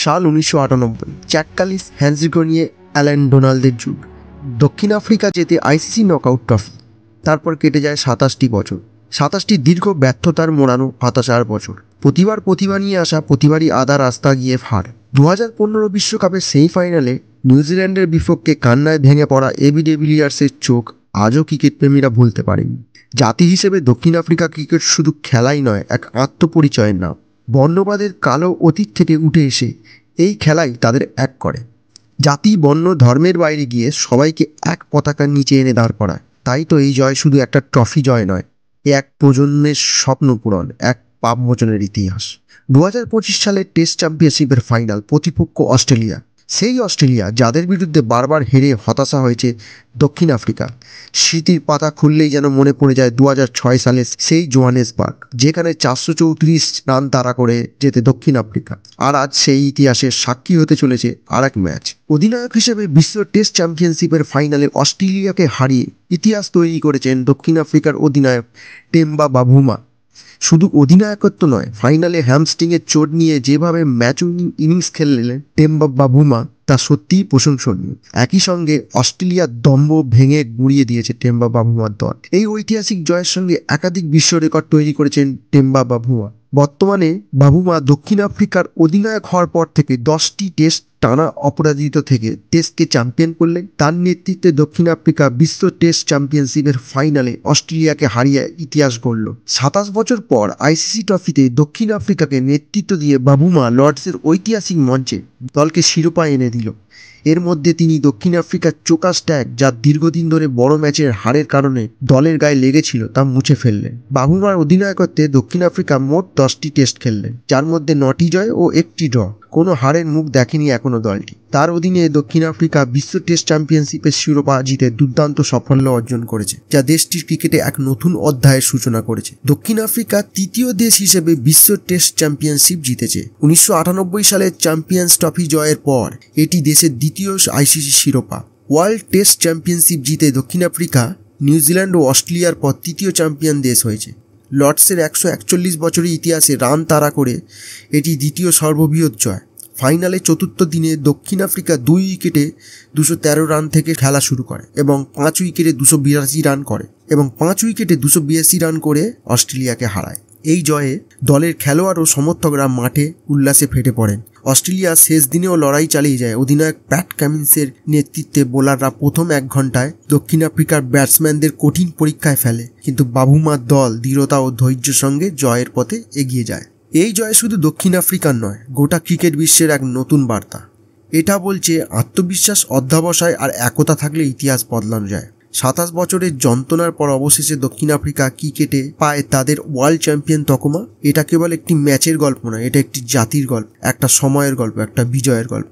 সাল 1998, জ্যাক কালিস, হ্যান্সিকো নিয়ে অ্যালান ডোনাল্ডের যুগ। দক্ষিণ আফ্রিকা জেতে আইসিসি নকআউট ট্রফি। তারপর কেটে যায় 27টি বছর, 27টি দীর্ঘ ব্যর্থতার মোড়ানো হতাশার বছর। প্রতিভা নিয়ে আসা প্রতিবারই আধা রাস্তা গিয়ে হার। 2015 বিশ্বকাপের সেমিফাইনালে নিউজিল্যান্ডের বিপক্ষে কান্নায় ভেঙে পড়া এবি ডিভিলিয়ার্সের চোখ আজও ক্রিকেট প্রেমীরা ভুলতে পারেনি। জাতি হিসেবে দক্ষিণ আফ্রিকা ক্রিকেট শুধু খেলাই নয়, এক আত্মপরিচয়ের নাম। বর্ণবাদের কালো অতীত থেকে উঠে এসে এই খেলাই তাদের এক করে। জাতি, বর্ণ, ধর্মের বাইরে গিয়ে সবাইকে এক পতাকার নিচে এনে দাঁড় করায়। তাই তো এই জয় শুধু একটা ট্রফি জয় নয়, এ এক প্রজন্মের স্বপ্ন পূরণ, এক পাপ মোচনের ইতিহাস। 2025 সালের টেস্ট চ্যাম্পিয়নশিপের ফাইনাল, প্রতিপক্ষ অস্ট্রেলিয়া। সেই অস্ট্রেলিয়া যাদের বিরুদ্ধে বারবার হেরে হতাশা হয়েছে দক্ষিণ আফ্রিকা। স্মৃতির পাতা খুললেই যেন মনে পড়ে যায় 2006 সালের সেই জোহানেসবার্গ, যেখানে 434 রান তাড়া করে যেতে দক্ষিণ আফ্রিকা। আর আজ সেই ইতিহাসের সাক্ষী হতে চলেছে আর এক ম্যাচ। অধিনায়ক হিসেবে বিশ্ব টেস্ট চ্যাম্পিয়নশিপের ফাইনালে অস্ট্রেলিয়াকে হারিয়ে ইতিহাস তৈরি করেছেন দক্ষিণ আফ্রিকার অধিনায়ক টেম্বা বাভুমা। শুধু অধিনায়কত্ব নয়, ফাইনালে হ্যামস্ট্রিংয়ের চোট নিয়ে যেভাবে ম্যাচ উইনিং ইনিংস খেললেন টেম্বা বাভুমা, তা সত্যিই প্রশংসনীয়। একই সঙ্গে অস্ট্রেলিয়ার দম্ভ ভেঙে গুঁড়িয়ে দিয়েছে টেম্বা বাভুমার দল। এই ঐতিহাসিক জয়ের সঙ্গে একাধিক বিশ্ব রেকর্ড তৈরি করেছেন টেম্বা বাভুমা। বর্তমানে বাভুমা দক্ষিণ আফ্রিকার অধিনায়ক হওয়ার পর থেকে 10টি টেস্ট টানা অপরাজিত থেকে টেস্টকে চ্যাম্পিয়ন করলেন। তার নেতৃত্বে দক্ষিণ আফ্রিকা বিশ্ব টেস্ট চ্যাম্পিয়নশিপের ফাইনালে অস্ট্রেলিয়াকে হারিয়ে ইতিহাস গড়ল। 27 বছর পর আইসিসি ট্রফিতে দক্ষিণ আফ্রিকাকে নেতৃত্ব দিয়ে বাভুমা লর্ডসের ঐতিহাসিক মঞ্চে দলকে শিরোপা এনে দিল। এর মধ্যে তিনি দক্ষিণ আফ্রিকার চোকাস ট্যাগ, যা দীর্ঘদিন ধরে বড় ম্যাচের হারের কারণে দলের গায়ে লেগেছিল, তা মুছে ফেললেন। বাভুমার অধিনায়কত্বে দক্ষিণ আফ্রিকা মোট 10টি টেস্ট খেললেন, যার মধ্যে 9টি জয় ও 1টি ড্র। কোনো হারের মুখ দেখেনি এখনো দলটি। তার অধীনে দক্ষিণ আফ্রিকা বিশ্ব টেস্ট চ্যাম্পিয়নশিপের শিরোপা জিতে দুর্দান্ত সাফল্য অর্জন করেছে, যা দেশটির ক্রিকেটে এক নতুন অধ্যায়ের সূচনা করেছে। দক্ষিণ আফ্রিকা তৃতীয় দেশ হিসেবে বিশ্ব টেস্ট চ্যাম্পিয়নশিপ জিতেছে। 1998 সালের চ্যাম্পিয়ন্স ট্রফি জয়ের পর এটি দেশের দ্বিতীয় আইসিসি শিরোপা। ওয়ার্ল্ড টেস্ট চ্যাম্পিয়নশিপ জিতে দক্ষিণ আফ্রিকা নিউজিল্যান্ড ও অস্ট্রেলিয়ার পর তৃতীয় চ্যাম্পিয়ন দেশ হয়েছে। লর্ডসের 141 বছরের ইতিহাসে রান তাড়া করে এটি দ্বিতীয় সর্ববৃহৎ জয়। ফাইনালে চতুর্থ দিনে দক্ষিণ আফ্রিকা 2 উইকেটে 213 রান থেকে খেলা শুরু করে এবং 5 উইকেটে 282 রান করে এবং 5 উইকেটে 282 রান করে অস্ট্রেলিয়াকে হারায়। এই জয়ে দলের খেলোয়াড় ও সমর্থকরা মাঠে উল্লাসে ফেটে পড়েন। অস্ট্রেলিয়া শেষ দিনেও লড়াই চালিয়ে যায়। অধিনায়ক প্যাট কামিন্সের নেতৃত্বে বোলাররা প্রথম 1 ঘন্টায় দক্ষিণ আফ্রিকার ব্যাটসম্যানদের কঠিন পরীক্ষায় ফেলে, কিন্তু বাভুমার দল দৃঢ়তা ও ধৈর্যের সঙ্গে জয়ের পথে এগিয়ে যায়। এই জয় শুধু দক্ষিণ আফ্রিকার নয়, গোটা ক্রিকেট বিশ্বের এক নতুন বার্তা। এটা বলছে আত্মবিশ্বাস, অধ্যবসায় আর একতা থাকলে ইতিহাস বদলানো যায়। 27 বছরের যন্ত্রণার পর অবশেষে দক্ষিণ আফ্রিকা ক্রিকেটে পায় তাদের ওয়ার্ল্ড চ্যাম্পিয়ন তকমা। এটা কেবল একটি ম্যাচের গল্প নয়, এটা একটি জাতির গল্প, একটা সময়ের গল্প, একটা বিজয়ের গল্প।